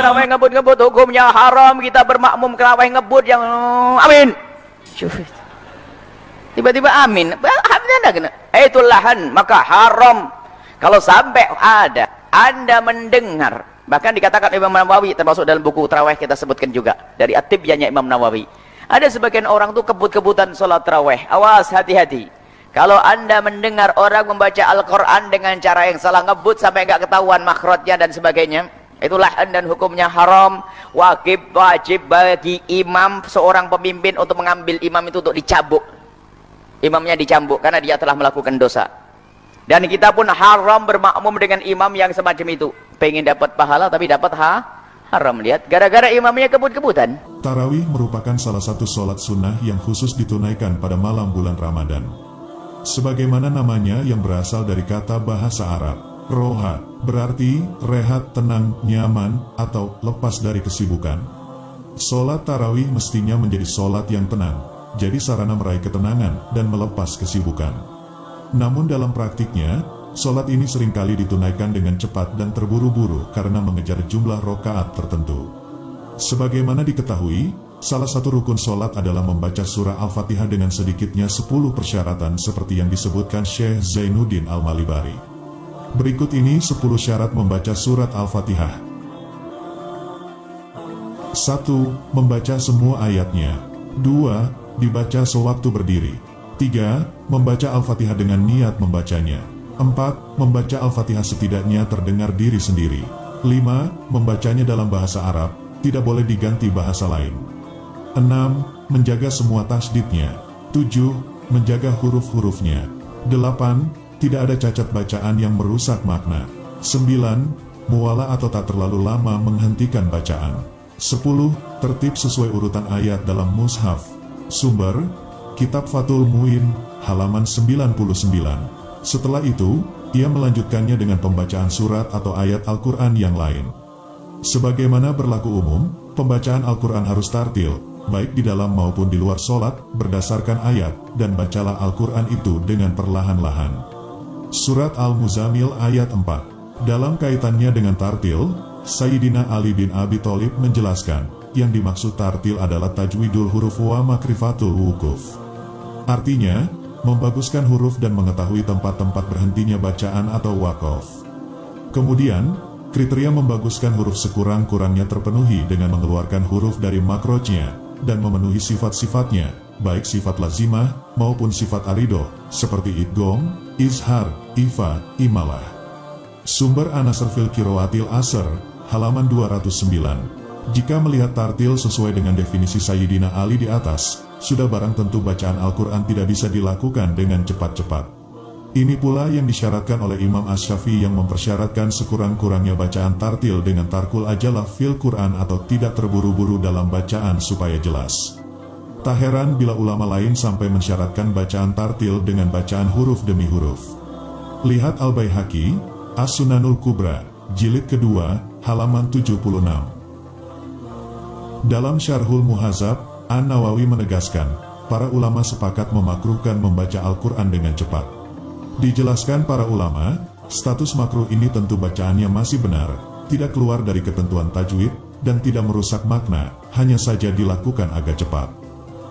terawih ngebut-ngebut hukumnya haram, kita bermakmum terawih ngebut yang amin. Tiba-tiba amin. Itu lahan, maka haram. Kalau sampai ada Anda mendengar, bahkan dikatakan Imam Nawawi, termasuk dalam buku terawih kita sebutkan juga dari At-Tibyahnya Imam Nawawi, ada sebagian orang tuh kebut-kebutan sholat terawih. Awas, hati-hati. Kalau Anda mendengar orang membaca Al-Quran dengan cara yang salah, ngebut sampai nggak ketahuan makhrajnya dan sebagainya, itulah dan hukumnya haram. Wajib bagi imam, seorang pemimpin, untuk mengambil imam itu untuk dicambuk. Imamnya dicambuk karena dia telah melakukan dosa. Dan kita pun haram bermakmum dengan imam yang semacam itu. Pengen dapat pahala tapi dapat haram. Lihat, gara-gara imamnya kebut-kebutan. Tarawih merupakan salah satu sholat sunnah yang khusus ditunaikan pada malam bulan Ramadan. Sebagaimana namanya yang berasal dari kata bahasa Arab, roha, berarti rehat, tenang, nyaman, atau lepas dari kesibukan. Sholat tarawih mestinya menjadi sholat yang tenang, jadi sarana meraih ketenangan dan melepas kesibukan. Namun dalam praktiknya, sholat ini seringkali ditunaikan dengan cepat dan terburu-buru karena mengejar jumlah rokaat tertentu. Sebagaimana diketahui, salah satu rukun sholat adalah membaca surah Al-Fatihah dengan sedikitnya 10 persyaratan seperti yang disebutkan Syekh Zainuddin Al-Malibari. Berikut ini 10 syarat membaca surat Al-Fatihah. 1. Membaca semua ayatnya. 2. Dibaca sewaktu berdiri. 3. Membaca Al-Fatihah dengan niat membacanya. 4. Membaca Al-Fatihah setidaknya terdengar diri sendiri. 5. Membacanya dalam bahasa Arab, tidak boleh diganti bahasa lain. 6. Menjaga semua tasdidnya. 7. Menjaga huruf-hurufnya. 8. Tidak ada cacat bacaan yang merusak makna. 9. Muwalah atau tak terlalu lama menghentikan bacaan. 10. Tertib sesuai urutan ayat dalam mushaf. Sumber: Kitab Fathul Muin, halaman 99. Setelah itu, ia melanjutkannya dengan pembacaan surat atau ayat Al-Quran yang lain. Sebagaimana berlaku umum, pembacaan Al-Quran harus tartil, baik di dalam maupun di luar sholat, berdasarkan ayat, dan bacalah Al-Quran itu dengan perlahan-lahan. Surat Al-Muzammil ayat 4. Dalam kaitannya dengan tartil, Sayyidina Ali bin Abi Thalib menjelaskan, yang dimaksud tartil adalah tajwidul huruf wa makrifatul wukuf. Artinya, membaguskan huruf dan mengetahui tempat-tempat berhentinya bacaan atau waqaf. Kemudian, kriteria membaguskan huruf sekurang-kurangnya terpenuhi dengan mengeluarkan huruf dari makrojnya, dan memenuhi sifat-sifatnya, baik sifat lazimah, maupun sifat aridoh, seperti idgham, izhar, ifa, imalah. Sumber An-Nasr fil Qiraatil Asr, halaman 209. Jika melihat tartil sesuai dengan definisi Sayyidina Ali di atas, sudah barang tentu bacaan Al-Quran tidak bisa dilakukan dengan cepat-cepat. Ini pula yang disyaratkan oleh Imam Asy-Syafi'i yang mempersyaratkan sekurang-kurangnya bacaan tartil dengan tarkul ajalah fil Quran atau tidak terburu-buru dalam bacaan supaya jelas. Tak heran bila ulama lain sampai mensyaratkan bacaan tartil dengan bacaan huruf demi huruf. Lihat Al-Baihaqi, As-Sunanul Kubra, jilid kedua, halaman 76. Dalam Syarhul Muhadzab, An-Nawawi menegaskan, para ulama sepakat memakruhkan membaca Al-Quran dengan cepat. Dijelaskan para ulama, status makruh ini tentu bacaannya masih benar, tidak keluar dari ketentuan tajwid, dan tidak merusak makna, hanya saja dilakukan agak cepat.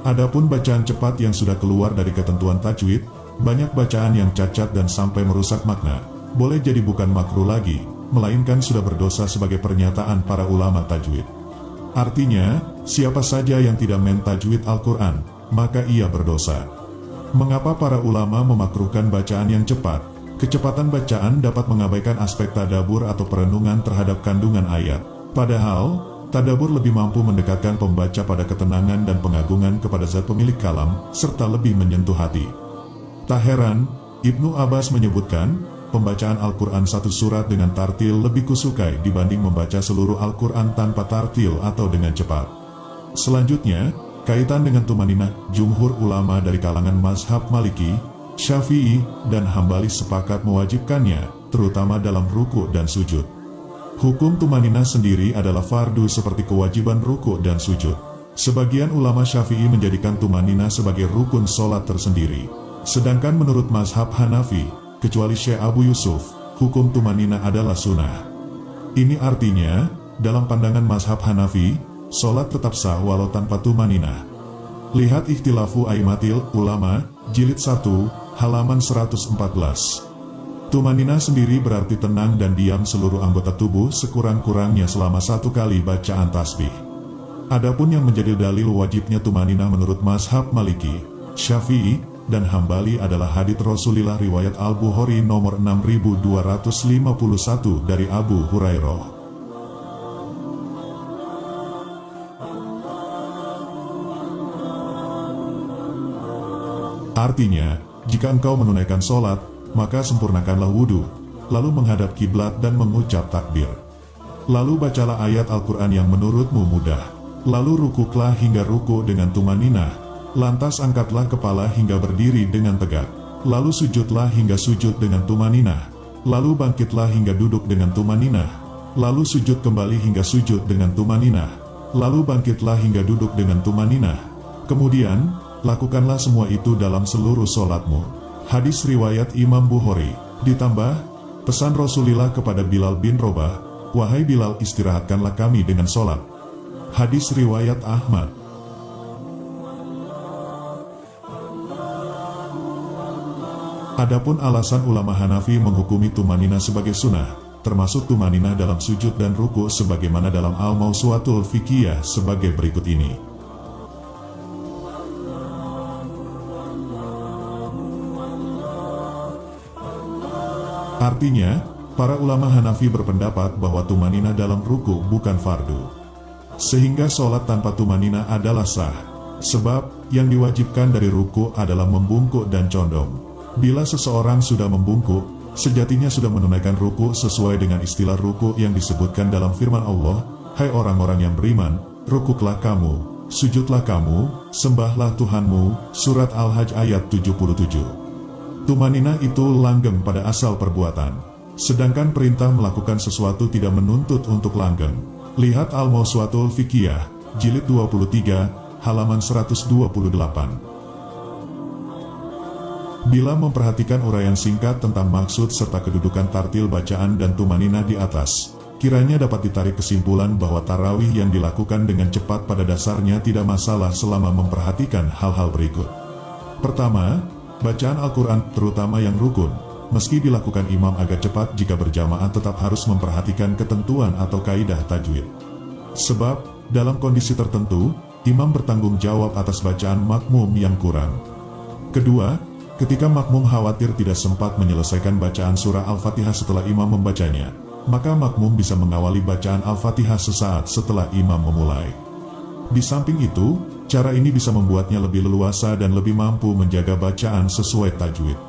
Adapun bacaan cepat yang sudah keluar dari ketentuan tajwid, banyak bacaan yang cacat dan sampai merusak makna, boleh jadi bukan makruh lagi, melainkan sudah berdosa sebagai pernyataan para ulama tajwid. Artinya, siapa saja yang tidak mentajwid Al-Quran, maka ia berdosa. Mengapa para ulama memakruhkan bacaan yang cepat? Kecepatan bacaan dapat mengabaikan aspek tadabbur atau perenungan terhadap kandungan ayat. Padahal, tadabbur lebih mampu mendekatkan pembaca pada ketenangan dan pengagungan kepada zat pemilik kalam, serta lebih menyentuh hati. Tak heran, Ibnu Abbas menyebutkan, pembacaan Al-Quran satu surat dengan tartil lebih kusukai dibanding membaca seluruh Al-Quran tanpa tartil atau dengan cepat. Selanjutnya, kaitan dengan tumaninah, jumhur ulama dari kalangan mazhab Maliki, Syafi'i, dan Hambali sepakat mewajibkannya, terutama dalam ruku' dan sujud. Hukum tumaninah sendiri adalah fardu seperti kewajiban ruku' dan sujud. Sebagian ulama Syafi'i menjadikan tumaninah sebagai rukun sholat tersendiri. Sedangkan menurut mazhab Hanafi, kecuali Syekh Abu Yusuf, hukum tumaninah adalah sunnah. Ini artinya, dalam pandangan mazhab Hanafi, sholat tetap sah walau tanpa tumaninah. Lihat Ikhtilafu Aimatil Ulama, Jilid 1, halaman 114. Tumaninah sendiri berarti tenang dan diam seluruh anggota tubuh sekurang-kurangnya selama 1 kali bacaan tasbih. Adapun yang menjadi dalil wajibnya tumaninah menurut mazhab Maliki, Syafi'i, dan Hambali adalah hadits Rasulullah riwayat Al-Bukhari nomor 6251 dari Abu Hurairah. Artinya, jika engkau menunaikan sholat, maka sempurnakanlah wudhu, lalu menghadap kiblat dan mengucap takbir. Lalu bacalah ayat Al-Quran yang menurutmu mudah. Lalu rukuklah hingga ruku dengan tumaninah. Lantas angkatlah kepala hingga berdiri dengan tegak. Lalu sujudlah hingga sujud dengan tumaninah. Lalu bangkitlah hingga duduk dengan tumaninah. Lalu sujud kembali hingga sujud dengan tumaninah. Lalu bangkitlah hingga duduk dengan tumaninah. Kemudian, lakukanlah semua itu dalam seluruh sholatmu. Hadis riwayat Imam Bukhari. Ditambah, pesan Rasulullah kepada Bilal bin Robah, "Wahai Bilal, istirahatkanlah kami dengan sholat." Hadis riwayat Ahmad. Adapun alasan ulama Hanafi menghukumi tumaninah sebagai sunnah, termasuk tumaninah dalam sujud dan ruku sebagaimana dalam Al-Mawsu'atul Fiqhiyah sebagai berikut ini. Artinya, para ulama Hanafi berpendapat bahwa tumaninah dalam ruku bukan fardu. Sehingga sholat tanpa tumaninah adalah sah. Sebab, yang diwajibkan dari ruku adalah membungkuk dan condong. Bila seseorang sudah membungkuk, sejatinya sudah menunaikan ruku sesuai dengan istilah ruku yang disebutkan dalam firman Allah, "Hai orang-orang yang beriman, rukuklah kamu, sujudlah kamu, sembahlah Tuhanmu." Surat Al-Hajj ayat 77. Tumaninah itu langgeng pada asal perbuatan. Sedangkan perintah melakukan sesuatu tidak menuntut untuk langgeng. Lihat Al-Mawsu'atul Fiqhiyah, Jilid 23, halaman 128. Bila memperhatikan uraian singkat tentang maksud serta kedudukan tartil bacaan dan tumaninah di atas, kiranya dapat ditarik kesimpulan bahwa tarawih yang dilakukan dengan cepat pada dasarnya tidak masalah selama memperhatikan hal-hal berikut. Pertama, bacaan Al-Quran terutama yang rukun, meski dilakukan imam agak cepat jika berjamaah tetap harus memperhatikan ketentuan atau kaidah tajwid. Sebab, dalam kondisi tertentu, imam bertanggung jawab atas bacaan makmum yang kurang. Kedua, ketika makmum khawatir tidak sempat menyelesaikan bacaan surah Al-Fatihah setelah imam membacanya, maka makmum bisa mengawali bacaan Al-Fatihah sesaat setelah imam memulai. Di samping itu, cara ini bisa membuatnya lebih leluasa dan lebih mampu menjaga bacaan sesuai tajwid.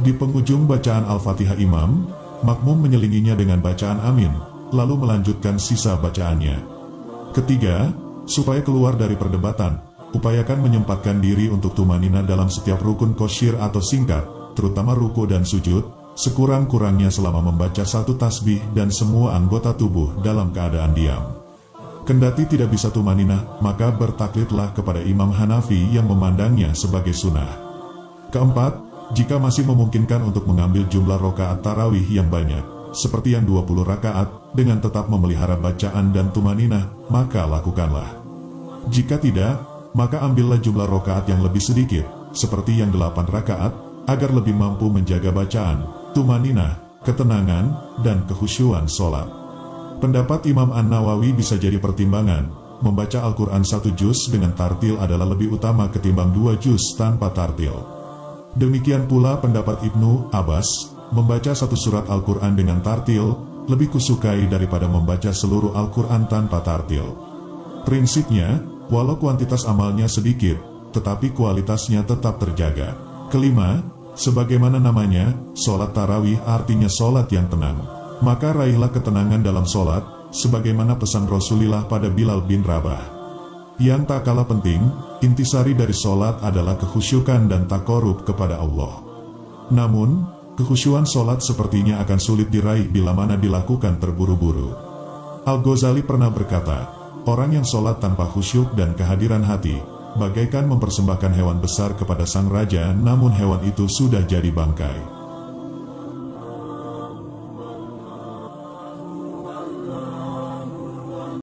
Di penghujung bacaan Al-Fatihah imam, makmum menyelinginya dengan bacaan amin, lalu melanjutkan sisa bacaannya. Ketiga, supaya keluar dari perdebatan, upayakan menyempatkan diri untuk tumaninah dalam setiap rukun qasyir atau singkat, terutama ruku dan sujud, sekurang-kurangnya selama membaca 1 tasbih dan semua anggota tubuh dalam keadaan diam. Kendati tidak bisa tumaninah, maka bertaklidlah kepada Imam Hanafi yang memandangnya sebagai sunnah. Keempat, jika masih memungkinkan untuk mengambil jumlah rakaat tarawih yang banyak, seperti yang 20 rakaat, dengan tetap memelihara bacaan dan tumaninah, maka lakukanlah. Jika tidak, maka ambillah jumlah rakaat yang lebih sedikit, seperti yang 8 rakaat, agar lebih mampu menjaga bacaan, tumaninah, ketenangan, dan kekhusyuan sholat. Pendapat Imam An-Nawawi bisa jadi pertimbangan. Membaca Al-Quran 1 juz dengan tartil adalah lebih utama ketimbang 2 juz tanpa tartil. Demikian pula pendapat Ibnu Abbas, membaca 1 surat Al-Quran dengan tartil, lebih kusukai daripada membaca seluruh Al-Quran tanpa tartil. Prinsipnya, walau kuantitas amalnya sedikit, tetapi kualitasnya tetap terjaga. Kelima, sebagaimana namanya, sholat tarawih artinya sholat yang tenang. Maka raihlah ketenangan dalam sholat, sebagaimana pesan Rasulullah pada Bilal bin Rabah. Yang tak kalah penting, intisari dari sholat adalah kekhusyukan dan takorub kepada Allah. Namun, kekhusyuan sholat sepertinya akan sulit diraih bila mana dilakukan terburu-buru. Al-Ghazali pernah berkata, orang yang sholat tanpa khusyuk dan kehadiran hati, bagaikan mempersembahkan hewan besar kepada sang raja, namun hewan itu sudah jadi bangkai.